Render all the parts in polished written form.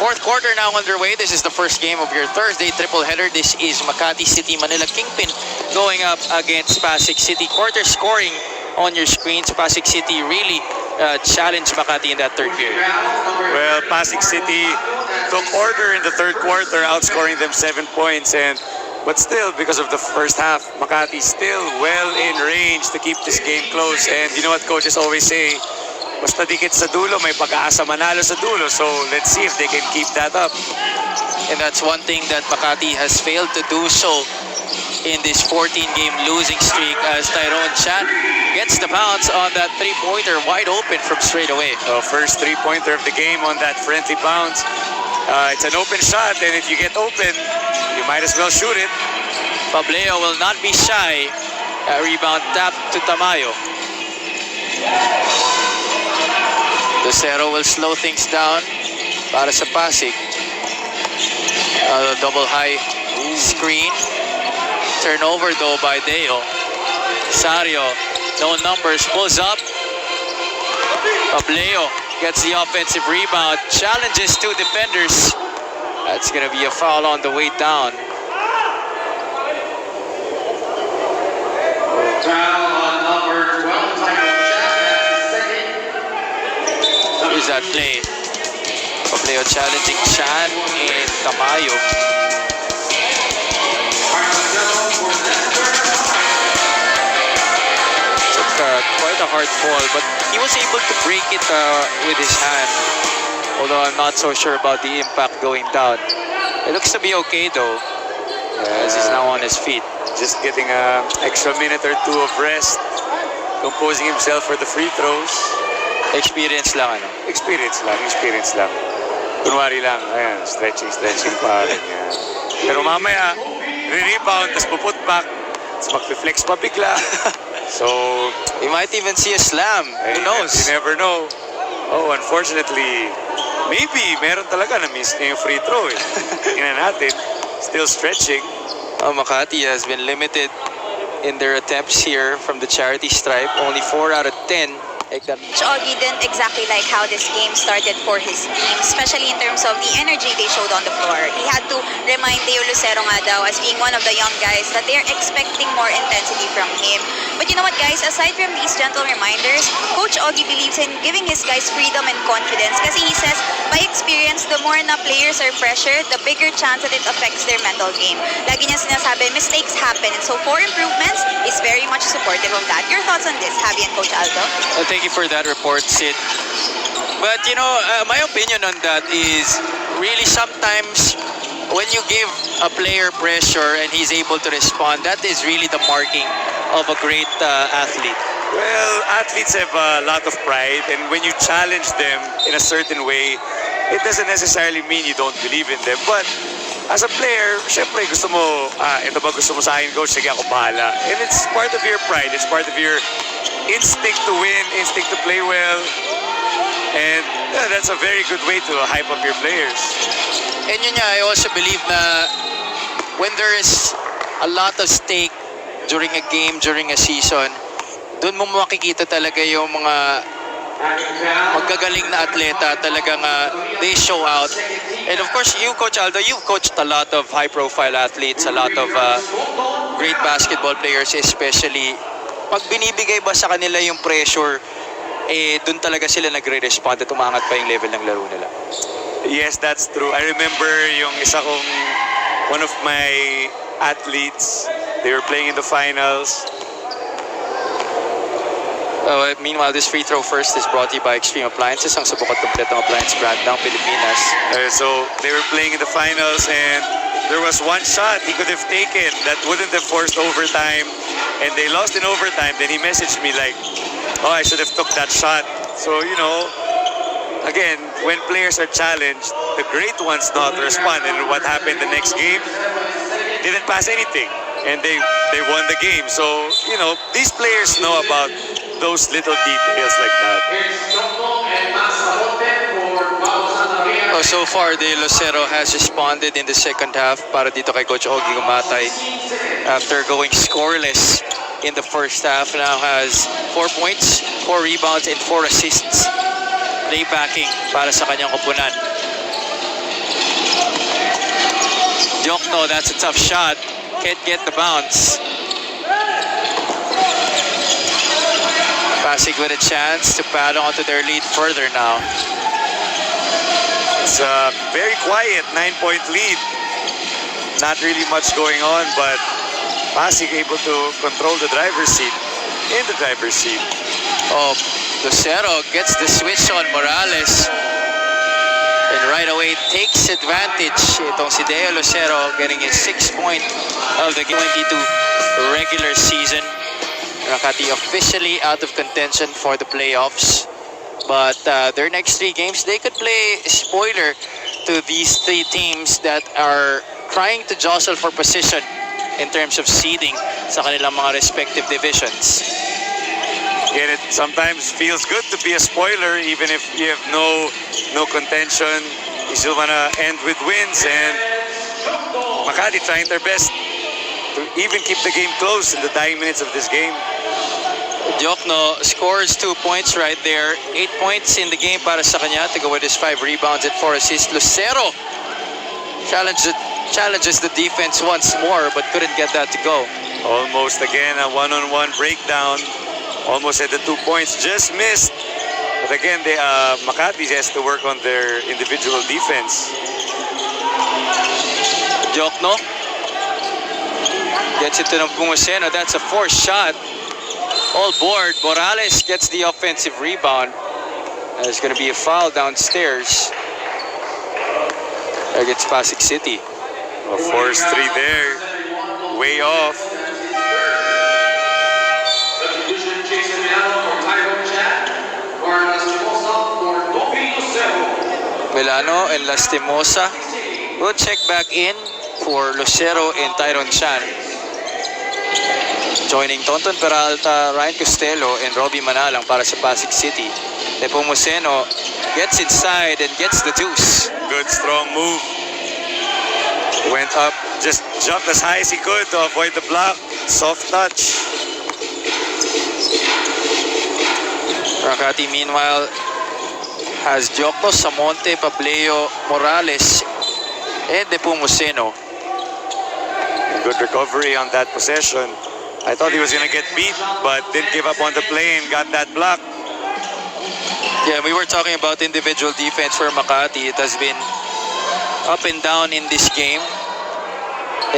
Fourth quarter now underway. This is the first game of your Thursday triple header. This is Makati City Manila Kingpin going up against PASIG City. Quarter scoring on your screens. PASIG City really challenged Makati in that third period. Well, PASIG City took order in the third quarter, outscoring them 7 points. But still, because of the first half, Makati still well in range to keep this game close. And you know what coaches always say, basta dikit sa dulo, may pag-aasa manalo sa dulo. So let's see if they can keep that up. And that's one thing that Makati has failed to do so in this 14-game losing streak, as Tyrone Chan gets the bounce on that three-pointer wide open from straight away. First three-pointer of the game on that friendly bounce. It's an open shot, and if you get open, you might as well shoot it. Pableo will not be shy. Rebound tap to Tamayo. Lucero will slow things down para sa PASIG. Double high screen. Turnover though by Deo. Sario, no numbers, pulls up. Pableo gets the offensive rebound. Challenges two defenders. That's going to be a foul on the way down. Foul on number 12, Here's that play. Pableo challenging Chan and Tamayo. Quite a hard fall, but he was able to break it with his hand. Although I'm not so sure about the impact going down. It looks to be okay though, as he's now on his feet. Just getting an extra minute or two of rest, composing himself for the free throws. Experience lang, ano? Experience lang. Kunwari lang, ayan, stretching pa rin yan. Pero mamaya, re-rebound, tapos puput back, tapos mag-flex pa bigla. So, you might even see a slam. Who knows? You never know. Oh, unfortunately, maybe meron talaga na-miss niya yung free throw. Tingnan natin, still stretching. Makati has been limited in their attempts here from the charity stripe. Only 4 out of 10. Ogie didn't exactly like how this game started for his team, especially in terms of the energy they showed on the floor. He had to remind Teo Lucero nga daw, as being one of the young guys, that they're expecting more intensity from him. But you know what, guys, aside from these gentle reminders, Coach Ogie believes in giving his guys freedom and confidence, kasi he says, by experience, the more na players are pressured, the bigger chance that it affects their mental game. Lagi niya sinasabi, mistakes happen, and so for improvements, is very much supportive of that. Your thoughts on this, Javi and Coach Aldo? Thank you for that report, Sid. But you know, my opinion on that is really sometimes when you give a player pressure and he's able to respond, that is really the marking of a great athlete. Well, athletes have a lot of pride, and when you challenge them in a certain way, it doesn't necessarily mean you don't believe in them. But as a player, syempre gusto mo, ito ba gusto mo sa akin, coach, sige ako bahala. And it's part of your pride, it's part of your instinct to win, instinct to play well. And that's a very good way to hype up your players. And yun nga, I also believe na when there is a lot of stake during a game, during a season, doon mo makikita talaga yung mga magagaling na atleta, talagang they show out. And of course, you, Coach Aldo, you've coached a lot of high-profile athletes, a lot of great basketball players, especially pag binibigay ba sa kanila yung pressure, dun talaga sila nagre-respond at umangat pa yung level ng laro nila. Yes, that's true. I remember yung isa kong, one of my athletes, they were playing in the finals. Meanwhile, this free throw first is brought to you by Extreme Appliances, ang subok at kompletong appliance brand ng Pilipinas. So they were playing in the finals, and there was one shot he could have taken that wouldn't have forced overtime, and they lost in overtime. Then he messaged me like, oh, I should have took that shot. So, you know, again, when players are challenged, the great ones know how to respond. And what happened the next game? Didn't pass anything, and they won the game. So, you know, these players know about those little details like that. So far, De Lucero has responded in the second half para dito kay Coach Ogie Gumatay. After going scoreless in the first half, now has 4 points, 4 rebounds, and 4 assists. playbacking para sa kanyang koponan. Diokno, that's a tough shot. Can't get the bounce. Pasig with a chance to paddle onto their lead further now. It's a very quiet 9-point lead. Not really much going on, but Pasig able to control the driver's seat. In the driver's seat. Oh, Lucero gets the switch on Morales. And right away takes advantage. Itong si Deo Lucero getting his 6th point of the 22 regular season. Makati officially out of contention for the playoffs. But their next 3 games, they could play spoiler to these 3 teams that are trying to jostle for position in terms of seeding sa kanilang mga respective divisions. Again, it sometimes feels good to be a spoiler, even if you have no contention. You still want to end with wins, and Makati trying their best to even keep the game close in the dying minutes of this game. Diokno scores 2 points right there. 8 points in the game para sa kanya to go with his 5 rebounds and 4 assists. Lucero challenges the defense once more but couldn't get that to go. Almost again a one-on-one breakdown. Almost at the 2 points, just missed. But again, Makati has to work on their individual defense. Diokno gets it to Mpbl. That's a forced shot. All board. Morales gets the offensive rebound. There's going to be a foul downstairs against Pasig City. A forced 3 there. Way off. Substitution, Jason Milano for Tyrone Chan. For LASTIMOSA for Dopi Lucero. Milano and Lastimosa will check back in for Lucero and Tyrone Chan. Joining Tonton Peralta, Ryan Costello, and Robbie Manalang para sa Pasig City. Nepomuceno gets inside and gets the deuce. Good strong move. Went up, just jumped as high as he could to avoid the block. Soft touch. Makati meanwhile has Diokno, Samonte, Pableo, Morales, and Nepomuceno. Good recovery on that possession. I thought he was going to get beat, but didn't give up on the play and got that block. Yeah, we were talking about individual defense for Makati. It has been up and down in this game.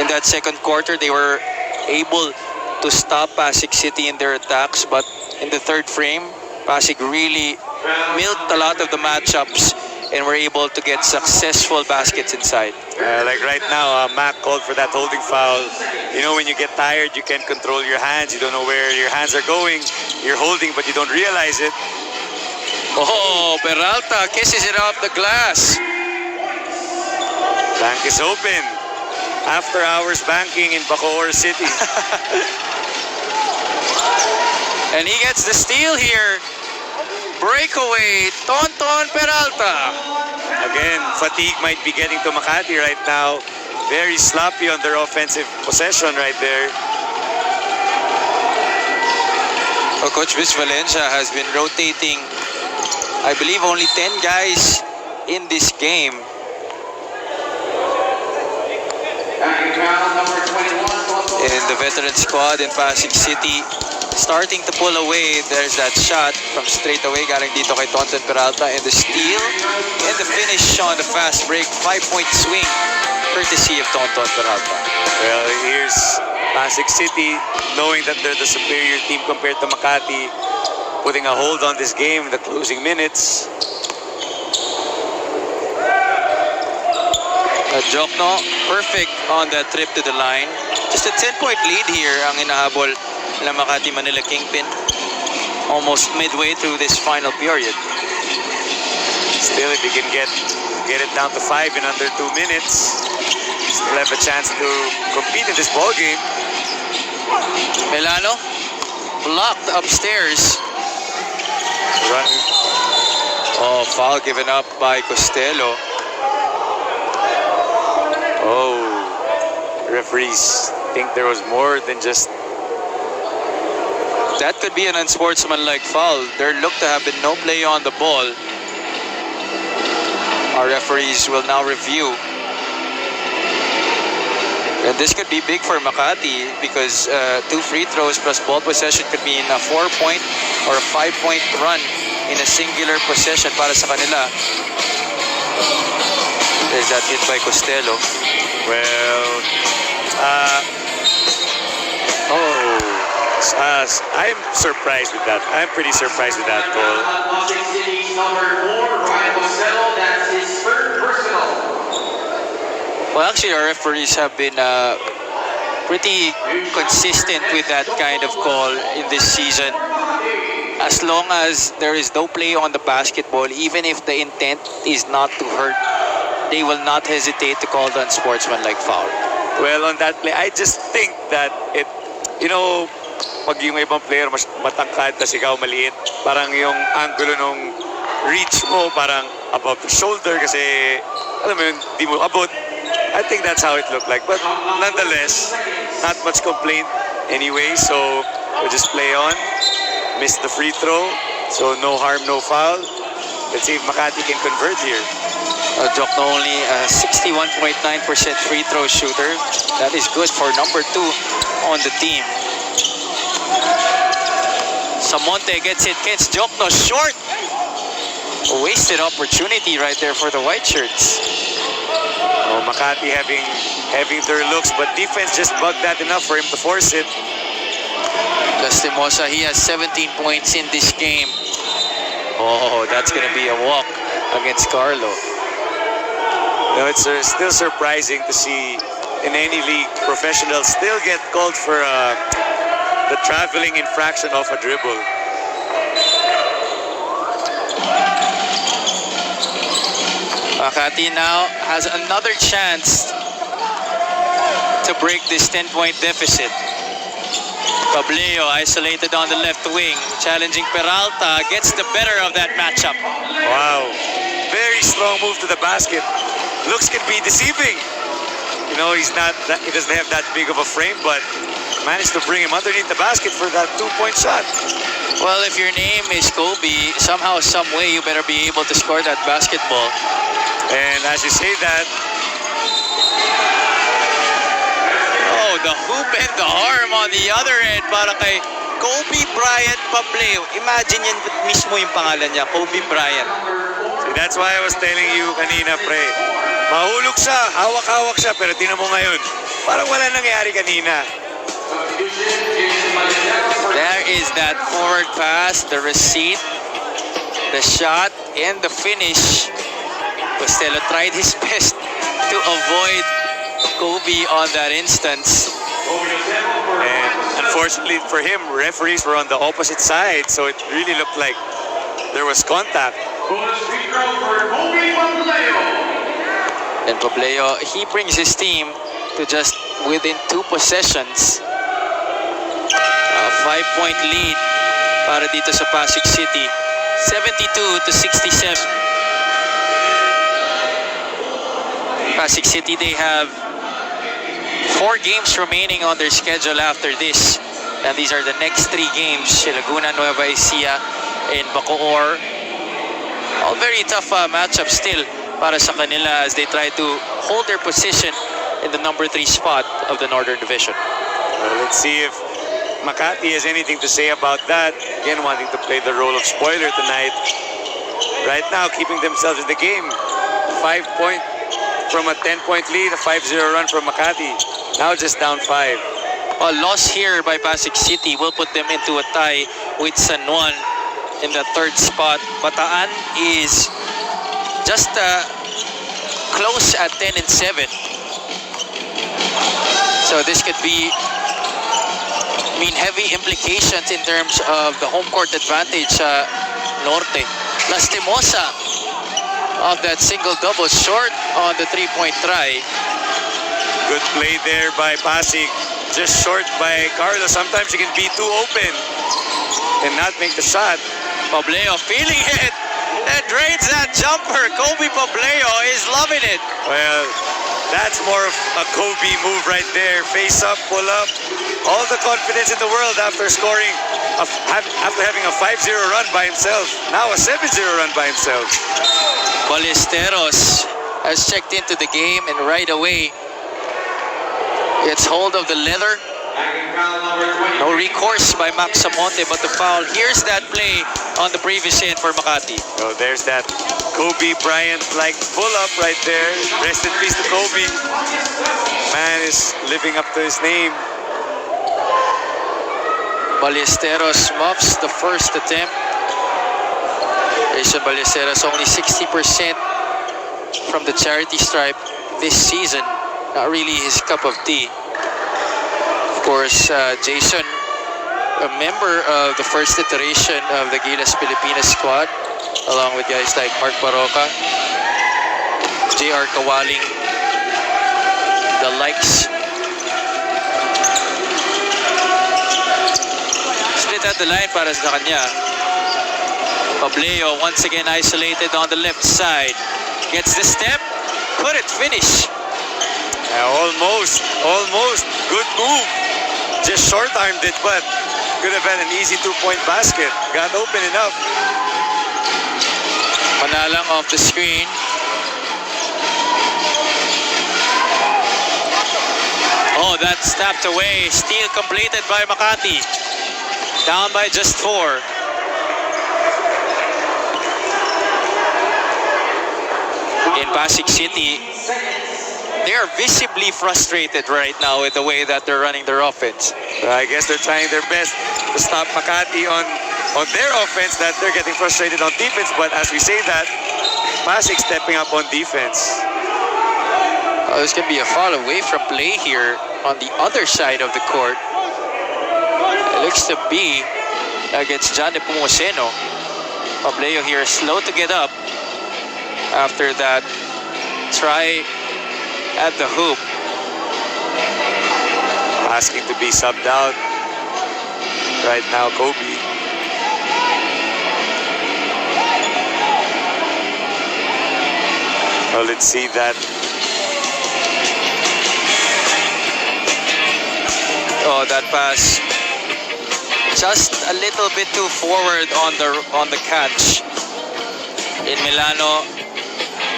In that second quarter, they were able to stop Pasig City in their attacks, but in the third frame, Pasig really milked a lot of the matchups and were able to get successful baskets inside. Like right now, Mac called for that holding foul. You know, when you get tired, you can't control your hands. You don't know where your hands are going. You're holding, but you don't realize it. Oh, Peralta kisses it off the glass. Bank is open. After hours banking in Bacoor City. And he gets the steal here. Breakaway, Tonton Peralta. Again, fatigue might be getting to Makati right now. Very sloppy on their offensive possession right there. Well, Coach Viz Valencia has been rotating, I believe, only 10 guys in this game. And the veteran squad in Pasig City starting to pull away. There's that shot from straight away galing dito kay Tonton Peralta, and the steal and the finish on the fast break. 5-point swing courtesy of Tonton Peralta. Well, here's Pasig City knowing that they're the superior team compared to Makati, putting a hold on this game in the closing minutes. Diokno, perfect on that trip to the line. Just a 10-point lead here ang inahabol ng Makati Manila Kingpin almost midway through this final period. Still, if you can get it down to 5 in under 2 minutes, still have a chance to compete in this ball game. Milano blocked upstairs. Oh, foul given up by Costello. Oh, referees think there was more than just... That could be an unsportsmanlike foul. There looked to have been no play on the ball. Our referees will now review. And this could be big for Makati because 2 free throws plus ball possession could mean a 4-point or a 5-point run in a singular possession para sa kanila. There's that hit by Costello. Well, I'm surprised with that. I'm pretty surprised with that goal. PASIG City's number 4, Ryan Costello, that's his third personal. Well, actually, our referees have been pretty consistent with that kind of call in this season. As long as there is no play on the basketball, even if the intent is not to hurt, they will not hesitate to call the unsportsmanlike foul. Well, on that play, I just think that it, pag yung ibang player mas matangkad tas ikaw maliit, parang yung angulo nung reach mo parang above the shoulder kasi alam mo yun, di mo abot. I think that's how it looked like. But nonetheless, not much complaint anyway, so we'll just play on. Missed the free throw, so no harm, no foul. Let's see if Makati can convert here. Jokno only a 61.9% free throw shooter. That is good for number 2 on the team. Samonte gets it, gets Jokno short. A wasted opportunity right there for the white shirts. Oh, Makati having their looks, but defense just bugged that enough for him to force it. Lastimosa, he has 17 points in this game. Oh, that's going to be a walk against CARLO. It's still surprising to see in any league professionals still get called for the traveling infraction of a dribble. Makati now has another chance to break this 10-point deficit. Pableo isolated on the left wing, challenging Peralta, gets the better of that matchup. Wow, very strong move to the basket. Looks can be deceiving. He doesn't have that big of a frame, but managed to bring him underneath the basket for that 2-point shot. Well, if your name is Kobe, somehow, some way, you better be able to score that basketball. And as you say that, oh, the hoop and the arm on the other end para kay Kobe Bryant Pableo. Imagine yan mismo yung pangalan niya, Kobe Bryant. see, that's why I was telling you kanina, pre. Mahulog siya, hawak-hawak siya, pero tingnan mo ngayon, parang wala nangyari kanina. There is that forward pass, the receipt, the shot, and the finish. Costello tried his best to avoid Kobe on that instance. And unfortunately for him, referees were on the opposite side, so it really looked like there was contact. Bonus free throw for Kobe Pableo. And Pableo, he brings his team to just within 2 possessions. A 5-point lead para dito sa Pasig City. 72-67. Pasig City, they have 4 games remaining on their schedule after this. And these are the next 3 games. Laguna, Nueva Ecija, and Bacoor. All very tough matchups still para sa kanila as they try to hold their position in the number 3 spot of the Northern Division. Well, let's see if Makati has anything to say about that. Again, wanting to play the role of spoiler tonight. Right now, keeping themselves in the game. 5-point from a 10-point lead, a 5-0 run from Makati. Now just down 5. A loss here by Pasig City will put them into a tie with San Juan in the 3rd spot. Bataan is just close at 10-7. So this could mean heavy implications in terms of the home court advantage Norte. Lastimosa of that single-double short on the 3-point try. Good play there by Pasig. Just short by CARLO. Sometimes you can be too open and not make the shot. Pableo feeling it and drains that jumper. Kobe Pableo is loving it. Well, that's more of a Kobe move right there. Face up, pull up. All the confidence in the world after scoring, after having a 5-0 run by himself. Now a 7-0 run by himself. Ballesteros has checked into the game and right away gets hold of the leather. No recourse by Max Samonte, but the foul. Here's that play on the previous hit for Makati. So there's that Kobe Bryant-like pull-up right there. Rest in peace to Kobe. Man is living up to his name. Ballesteros muffs the first attempt. Jason Ballesteros only 60% from the charity stripe this season. Not really his cup of tea. Of course, Jason, a member of the first iteration of the Gilas Pilipinas squad, along with guys like Mark Baroca, JR Kawaling, the likes. Split at the line para sa kanya. Pableo once again isolated on the left side. Gets the step, couldn't finish. Almost. Good move. Just short-armed it, but could have been an easy two-point basket. Got open enough. Manalang off the screen. Oh, that's tapped away. Steal completed by Makati. Down by just 4. In Pasig City, they are visibly frustrated right now with the way that they're running their offense. I guess they're trying their best to stop Makati on their offense, that they're getting frustrated on defense. But as we say that, Pasig stepping up on defense. Oh, there's going to be a foul away from play here on the other side of the court. It looks to be against John Nepomuceno. Pableo here slow to get up after that try at the hoop. Asking to be subbed out right now, Kobe. Well, let's see that. Oh, that pass just a little bit too forward on the catch. In Milano,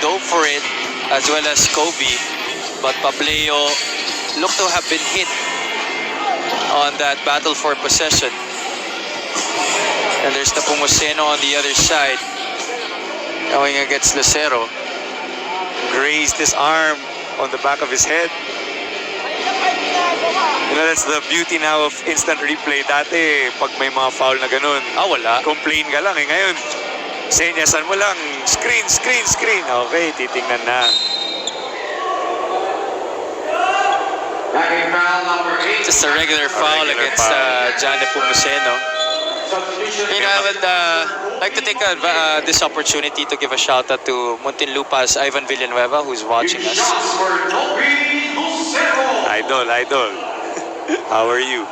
dove for it, as well as Kobe, but Pableo looked to have been hit on that battle for possession. And there's Nepomuceno on the other side, going against Lucero. Grazed his arm on the back of his head. You know, that's the beauty now of instant replay. Dati, pag may mga foul na ganun, Wala. complain ka lang. Ngayon, senyasan mo lang, screen. Okay, titingnan na. Backing foul number 8. Just a regular foul regular against foul. John Nepomuceno. You know, I would like to take this opportunity to give a shout out to Muntinlupa's Ivan Villanueva, who's watching us. Idol. How are you?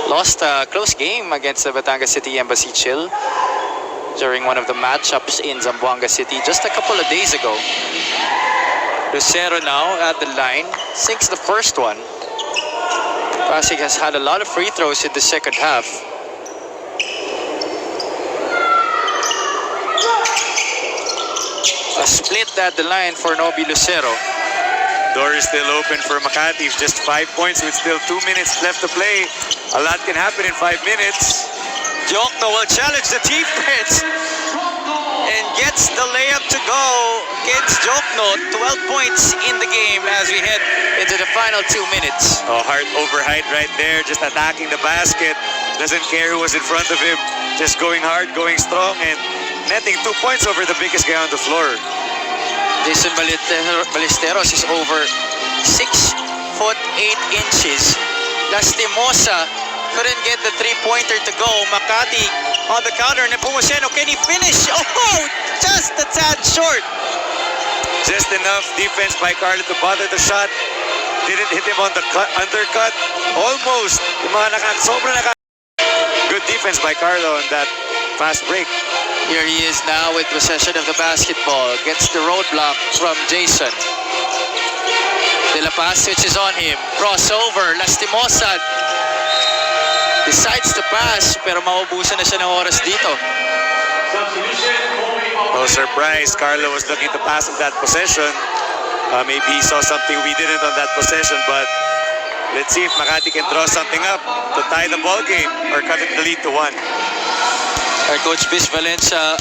Lost a close game against the Batangas City Embassy Chill during one of the matchups in Zamboanga City just a couple of days ago. Lucero now at the line, sinks the first one. Pasig has had a lot of free throws in the second half. A split at the line for Noby Lucero. Door is still open for Makati. Just 5 points with still 2 minutes left to play. A lot can happen in 5 minutes. Jokno will challenge the defense and gets the layup to go against Jokno. 12 points in the game as we head into the final 2 minutes. Oh, Hart overheight right there, just attacking the basket. Doesn't care who was in front of him. Just going hard, going strong, and netting 2 points over the biggest guy on the floor. Jason Ballesteros is over 6'8". Lastimosa couldn't get the three-pointer to go. Makati on the counter. Nepomuceno, can he finish? Oh, just a tad short. Just enough defense by CARLO to bother the shot. Didn't hit him on the undercut. Almost. Yung mga sobrang good defense by CARLO on that fast break. Here he is now with possession of the basketball. Gets the roadblock from Jason. De La Paz switches on him. Crossover. Lastimosa decides to pass, pero maubusan na siya ng oras dito. Substitution, Kobe No surprise, Carlo was looking to pass on that possession. Maybe he saw something we didn't on that possession, but let's see if Makati can draw something up to tie the ball game or cut it the lead to 1. Our coach Bis Valencia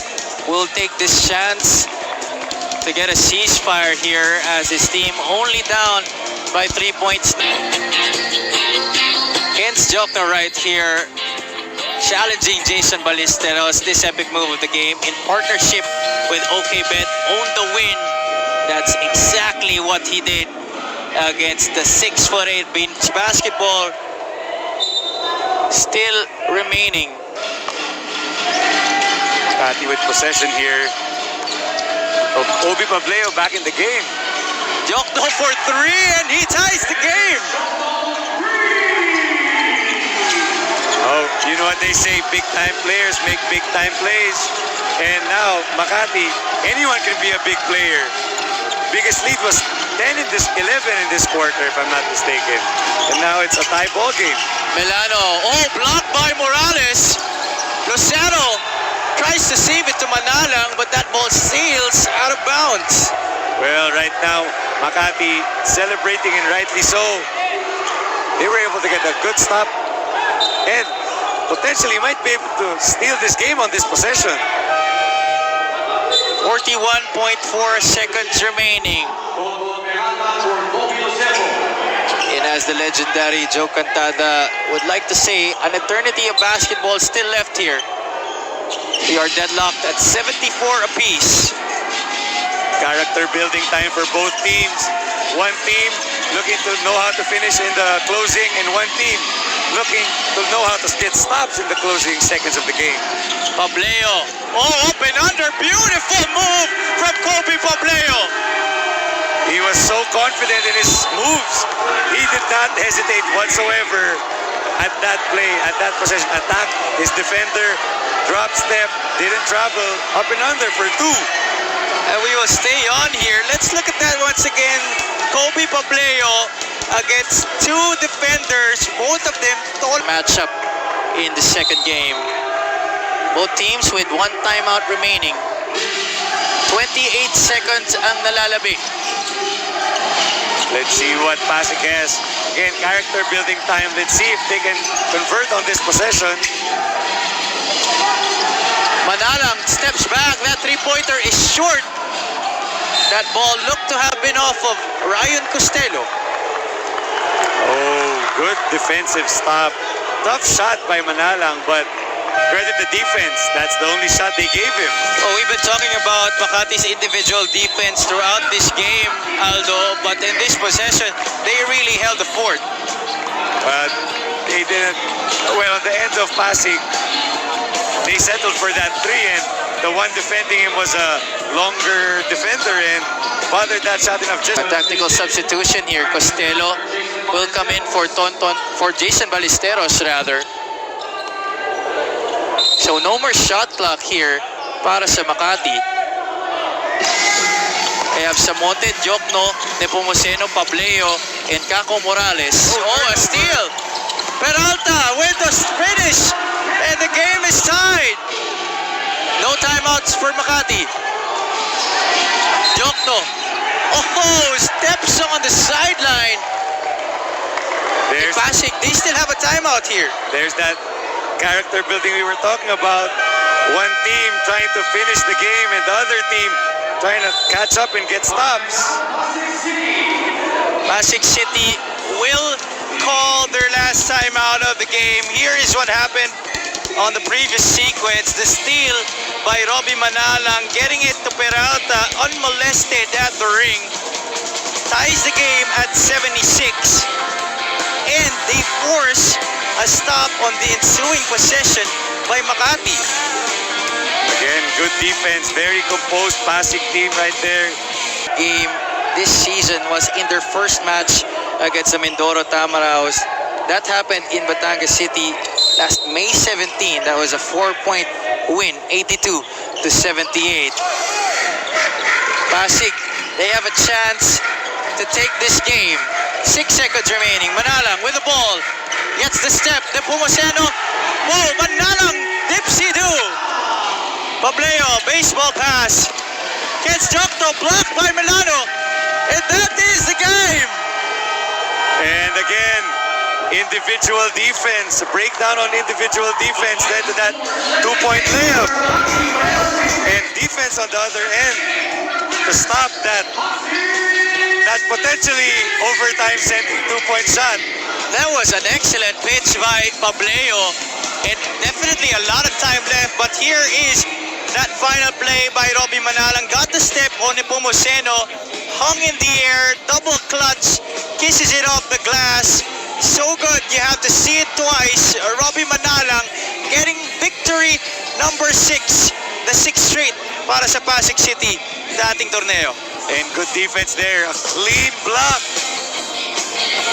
will take this chance to get a ceasefire here as his team only down by 3 points. Hence Jokno right here challenging Jason Ballesteros. This epic move of the game in partnership with OKBet own the win. That's exactly what he did against the 6'8" beach basketball still remaining. Makati with possession here. Obi Pableo back in the game. Jokno for 3 and he ties the game. Oh, you know what they say, big time players make big time plays. And now Makati, anyone can be a big player. Biggest lead was 11 in this quarter, if I'm not mistaken. And now it's a tie ball game. Milano, blocked by Morales. Lucero tries to save it to Manalang, but that ball sails out of bounds. Well, right now, Makati celebrating, and rightly so. They were able to get a good stop and potentially might be able to steal this game on this possession. 41.4 seconds remaining. And as the legendary Joe Cantada would like to say, an eternity of basketball still left here. We are deadlocked at 74 apiece. Character building time for both teams. One team looking to know how to finish in the closing, and one team looking to know how to get stops in the closing seconds of the game. Pableo, up and under, beautiful move from Kobe Pableo. He was so confident in his moves. He did not hesitate whatsoever at that play, at that possession. Attack his defender, drop step, didn't travel, up and under for 2. And we will stay on here. Let's look at that once again. Kobe Pableo against 2 defenders, both of them tall. Matchup in the second game. Both teams with 1 timeout remaining. 28 seconds ang nalalabi. Let's see what PASIG has. Again, character building time. Let's see if they can convert on this possession. Manalang steps back. That 3-pointer is short. That ball looked to have been off of Ryan Costello. Oh, good defensive stop. Tough shot by Manalang, but credit the defense. That's the only shot they gave him. Oh, we've been talking about Makati's individual defense throughout this game, Aldo, but in this possession, they really held the fort. But they didn't. Well, on the end of PASIG, they settled for that 3, and the one defending him was a longer defender and bothered that shot enough. Just A tactical substitution here. Costello will come in for Jason Ballesteros rather. So no more shot clock here para sa Makati. They have Samonte, Jokno, Nepomuceno, Pableo, and Kako Morales. A steal! Peralta with the finish, and the game is tied. No timeouts for Makati. Jokno. Steps on the sideline. there's, PASIG, they still have a timeout here. there's that character building we were talking about. One team trying to finish the game and the other team trying to catch up and get stops. PASIG City will call their last timeout of the game. Here is what happened on the previous sequence. The steal by Robbie Manalang, getting it to Peralta unmolested at the ring. Ties the game at 76. And they force a stop on the ensuing possession by Makati. Again, good defense, very composed PASIG team right there. Game this season was in their first match against the Mindoro Tamaraos. That happened in Batangas City last May 17. That was a 4-point win, 82-78. PASIG, they have a chance to take this game. 6 seconds remaining. Manalang with the ball. Gets the step. Nepomuceno. Manalang. Dipsy-do. Pableo, baseball pass. Gets Jokto, blocked by Milano. And that is the game. And again, individual defense, breakdown on individual defense led to that 2-point layup. And defense on the other end to stop that potentially overtime sending 2-point shot. That was an excellent pitch by Pableo. And definitely a lot of time left. But here is that final play by Robbie Manalang. Got the step on Nepomuceno. Hung in the air, double clutch, kisses it off the glass. So good, you have to see it twice. Robbie Manalang getting victory number 6, the 6th straight para sa Pasig City sa ating torneo. And good defense there, a clean block.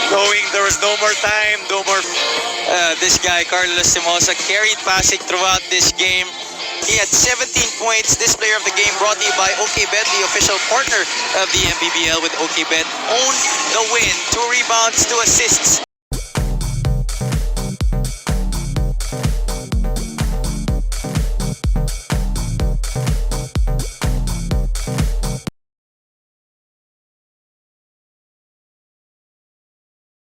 Knowing there was no more time, no more. This guy, Carlo Lastimosa, carried Pasig throughout this game. He had 17 points. This player of the game brought to you by OKBet, the official partner of the Mpbl with OKBet. Owned the win. 2 rebounds, 2 assists